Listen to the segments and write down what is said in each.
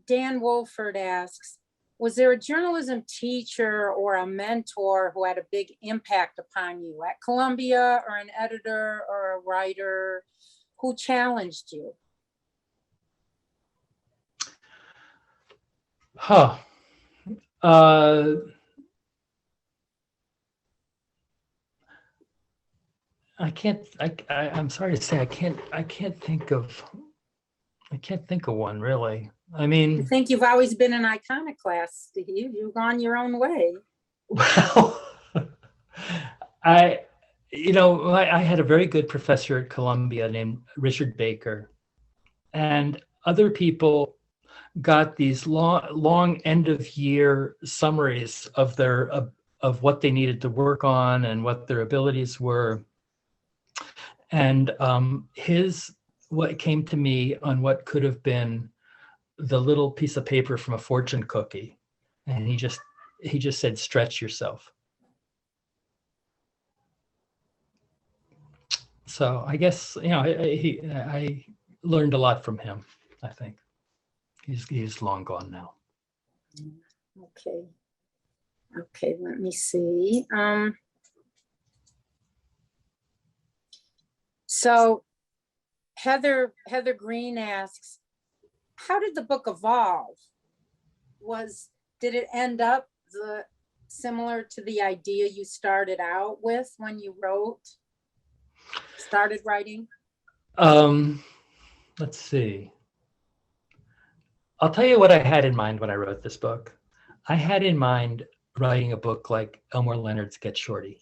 Dan Wolford asks, was there a journalism teacher or a mentor who had a big impact upon you at Columbia, or an editor or a writer who challenged you? Huh. I'm sorry to say, I can't think of one really. I mean, I think you've always been an iconoclast, Steve. You've gone your own way. well, I had a very good professor at Columbia named Richard Baker, and other people got these long end of year summaries of of what they needed to work on and what their abilities were. And what came to me on what could have been the little piece of paper from a fortune cookie, and he just said, stretch yourself. So I guess, I learned a lot from him. I think he's long gone now. Okay, let me see. So Heather Green asks, how did the book evolve? Did it end up similar to the idea you started out with when you started writing? Let's see. I'll tell you what I had in mind when I wrote this book. I had in mind writing a book like Elmore Leonard's Get Shorty,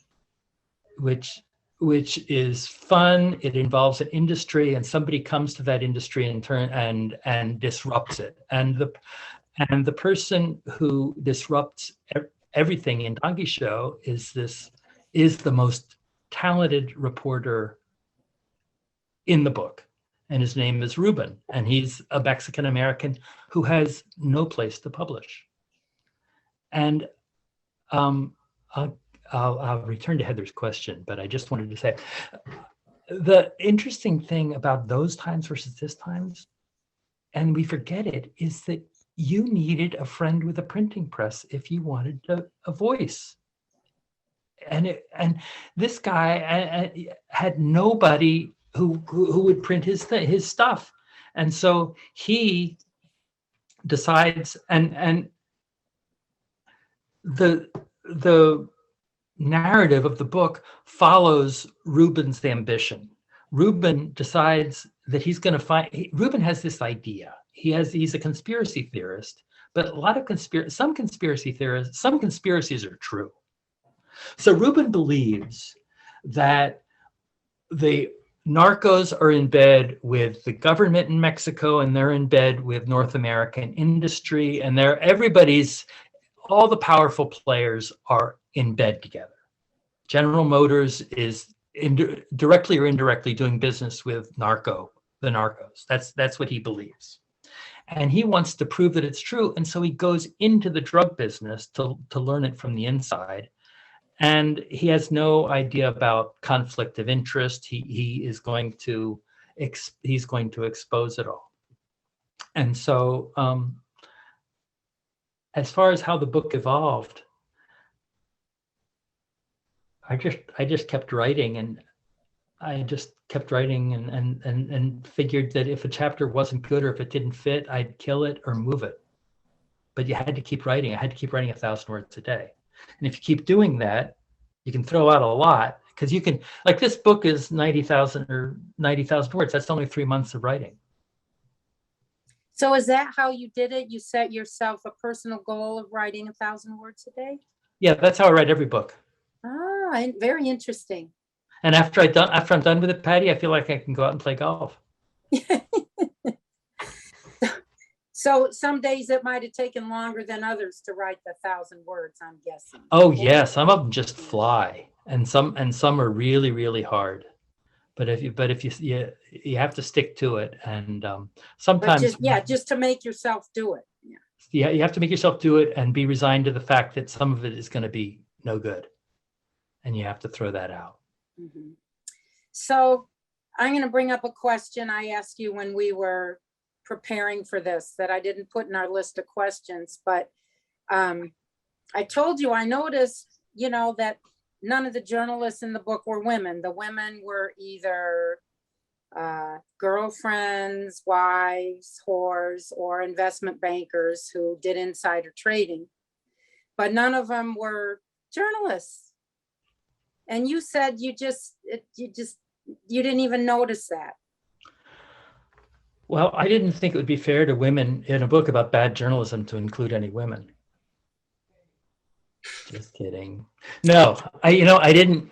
which is fun. It involves an industry, and somebody comes to that industry in turn and disrupts it. And the person who disrupts everything in Donkey Show is the most talented reporter in the book, and his name is Ruben, and he's a Mexican American who has no place to publish. And I'll return to Heather's question, but I just wanted to say the interesting thing about those times versus this times, and we forget it, is that you needed a friend with a printing press if you wanted a voice. And this guy had nobody who would print his stuff, and so he decides, and the narrative of the book follows Ruben's ambition. Ruben decides that he's going to Ruben has this idea. He's a conspiracy theorist, but a lot of some conspiracies are true. So Ruben believes that the narcos are in bed with the government in Mexico, and they're in bed with North American industry, and all the powerful players are in bed together. General Motors is directly or indirectly doing business with the narcos. That's what he believes. And he wants to prove that it's true. And so he goes into the drug business to learn it from the inside. And he has no idea about conflict of interest. He's going to expose it all. And so as far as how the book evolved, I just kept writing, and and figured that if a chapter wasn't good or if it didn't fit, I'd kill it or move it. But you had to keep writing. I had to keep writing 1,000 words a day. And if you keep doing that, you can throw out a lot, because you can, like, this book is 90,000 words. That's only 3 months of writing. So is that how you did it? You set yourself a personal goal of writing 1,000 words a day? Yeah, that's how I write every book. Ah, very interesting. And after I'm done with it, Patty, I feel like I can go out and play golf. So some days it might have taken longer than others to write the 1,000 words, I'm guessing. Oh yeah, some of them just fly, and some are really, really hard. But if you have to stick to it, and sometimes just to make yourself do it. Yeah, you have to make yourself do it and be resigned to the fact that some of it is going to be no good, and you have to throw that out. So I'm going to bring up a question I asked you when we were preparing for this that I didn't put in our list of questions, but I told you, I noticed, that none of the journalists in the book were women. The women were either girlfriends, wives, whores, or investment bankers who did insider trading, but none of them were journalists. And you said you didn't even notice that. Well, I didn't think it would be fair to women in a book about bad journalism to include any women. Just kidding. No, I didn't,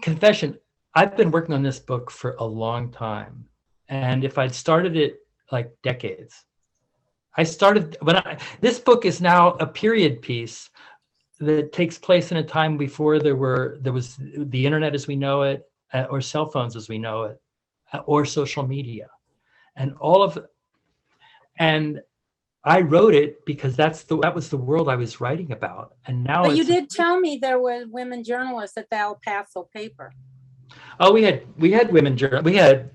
confession, I've been working on this book for a long time. And if I'd started it like decades, this book is now a period piece that takes place in a time before there was the internet as we know it, or cell phones as we know it, or social media, and and I wrote it because that was the world I was writing about. And now, but you did tell me there were women journalists at the El Paso paper. Oh, we had women journalists. We have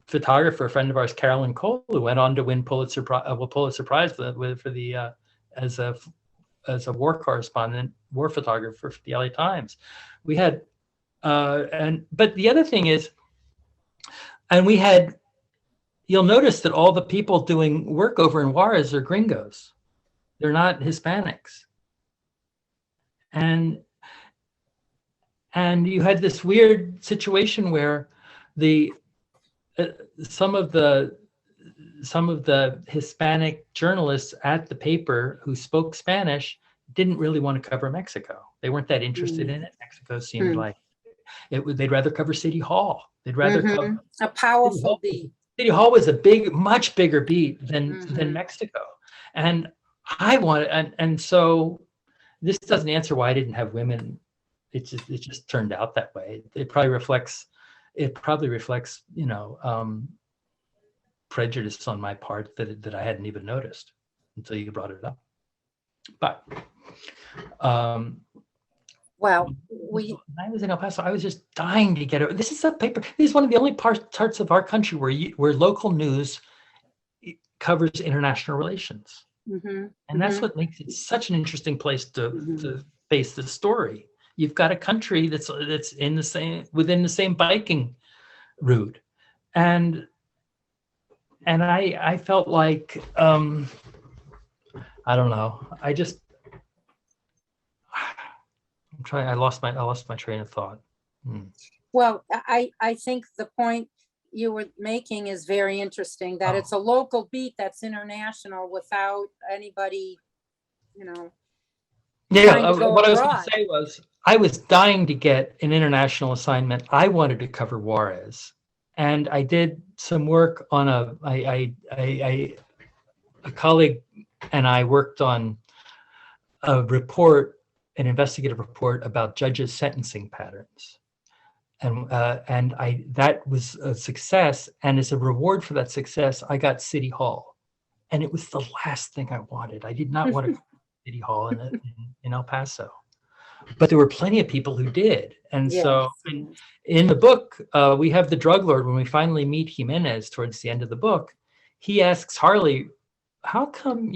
photographer, a friend of ours, Carolyn Cole, who went on to win Pulitzer Prize as a war correspondent, war photographer for the LA Times. We had, but the other thing is, you'll notice that all the people doing work over in Juarez are gringos. They're not Hispanics. And you had this weird situation where some of the Hispanic journalists at the paper who spoke Spanish didn't really want to cover Mexico. They weren't that interested in it. Mexico seemed like they'd rather cover City Hall. They'd rather cover a powerful beat. City Hall was much bigger beat than Mexico. And and so this doesn't answer why I didn't have women. It just turned out that way. It probably reflects, prejudice on my part that I hadn't even noticed until you brought it up. But well, when I was in El Paso, I was just dying to get it. This is a paper. This is one of the only parts of our country where local news covers international relations, and that's what makes it such an interesting place to face the story. You've got a country that's within the same biking route, and I felt like I don't know. I lost my train of thought. Well, I think the point you were making is very interesting, that it's a local beat that's international without anybody, Yeah, what I was going to say was I was dying to get an international assignment. I wanted to cover Juarez, and I did some work on a colleague and I worked on a report, an investigative report about judges' sentencing patterns, and that was a success. And as a reward for that success, I got City Hall, and it was the last thing I wanted. I did not want to go to City Hall in El Paso, but there were plenty of people who did. And so in the book, we have the drug lord. When we finally meet Jimenez towards the end of the book, he asks Harley, "How come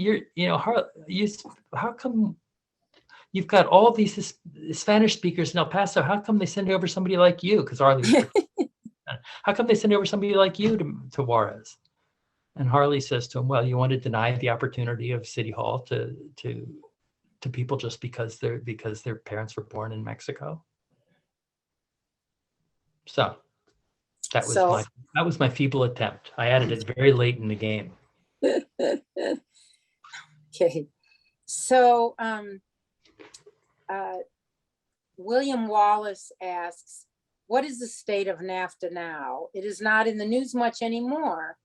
how come you've got all these Spanish speakers in El Paso? How come they send over somebody like you?" Because Harley, how come they send over somebody like you to Juarez? And Harley says to him, "Well, you want to deny the opportunity of City Hall to people just because their parents were born in Mexico." So that was my feeble attempt. I added it very late in the game. Okay, so William Wallace asks, "What is the state of NAFTA now? It is not in the news much anymore.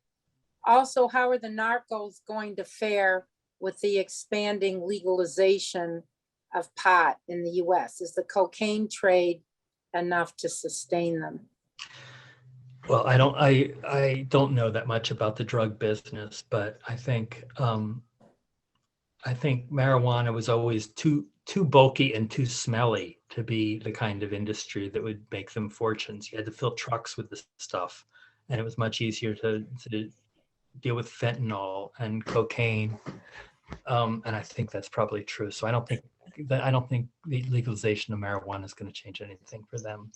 Also, how are the narcos going to fare with the expanding legalization of pot in the US? Is the cocaine trade enough to sustain them?" Well, I don't know that much about the drug business, but I think marijuana was always too bulky and too smelly to be the kind of industry that would make them fortunes. You had to fill trucks with this stuff, and it was much easier to deal with fentanyl and cocaine. And I think that's probably true. So I don't think the legalization of marijuana is going to change anything for them.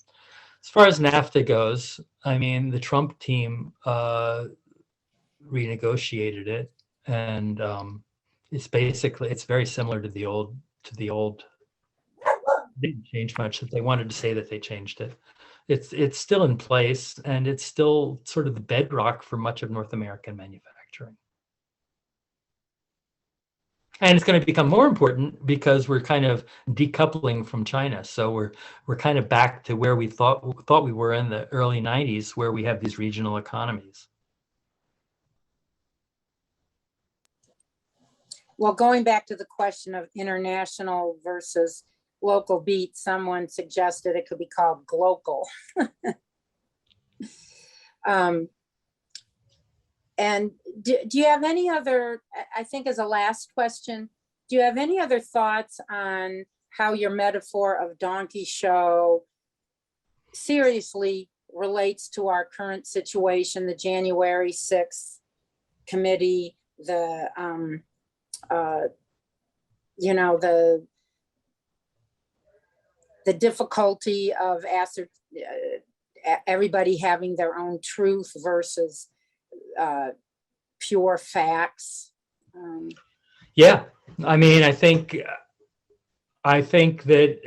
As far as NAFTA goes, I mean, the Trump team renegotiated it, and it's very similar to the old. They didn't change much. That they wanted to say that they changed it. It's still in place, and it's still sort of the bedrock for much of North American manufacturing. And it's going to become more important because we're kind of decoupling from China. So we're kind of back to where we thought we were in the early 90s, where we have these regional economies. Well, going back to the question of international versus local beat, someone suggested it could be called glocal. And do you have any other, I think as a last question, do you have any other thoughts on how your metaphor of donkey show seriously relates to our current situation, the January 6th committee, the, the difficulty of everybody having their own truth versus pure facts? Yeah, I mean, I think that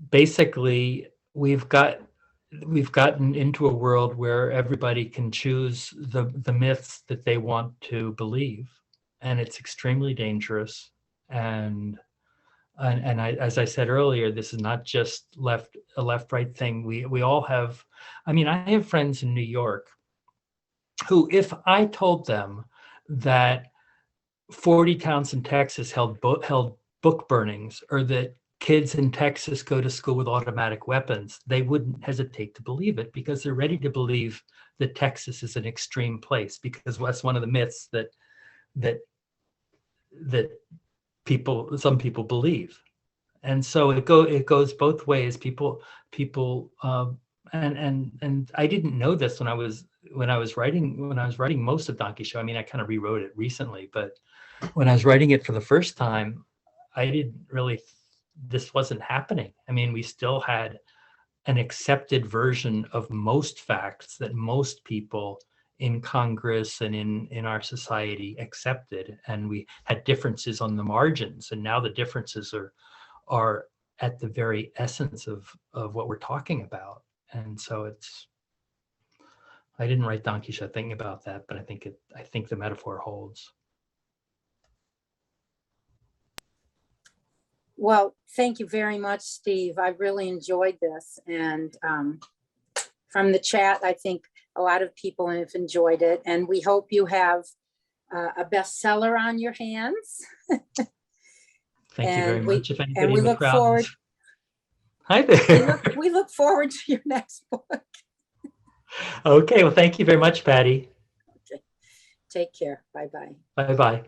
basically we've gotten into a world where everybody can choose the myths that they want to believe, and it's extremely dangerous. And as I said earlier, this is not just a left-right thing. We all have. I mean, I have friends in New York who, if I told them that 40 towns in Texas held book burnings, or that kids in Texas go to school with automatic weapons, they wouldn't hesitate to believe it, because they're ready to believe that Texas is an extreme place, because that's one of the myths that some people believe. And so it goes both ways. People and I didn't know this when I was writing most of Donkey Show. I mean, I kind of rewrote it recently, but when I was writing it for the first time, this wasn't happening. I mean, we still had an accepted version of most facts that most people in Congress and in our society accepted, and we had differences on the margins, and now the differences are at the very essence of what we're talking about. And so I didn't write Donkey Show thinking about that, but I think the metaphor holds. Well, thank you very much, Steve. I really enjoyed this. And from the chat, I think a lot of people have enjoyed it. And we hope you have a bestseller on your hands. Thank you very much. If anybody and we in the look crowd forward. Hi there. We look forward to your next book. Okay. Well, thank you very much, Patty. Okay. Take care. Bye-bye. Bye-bye.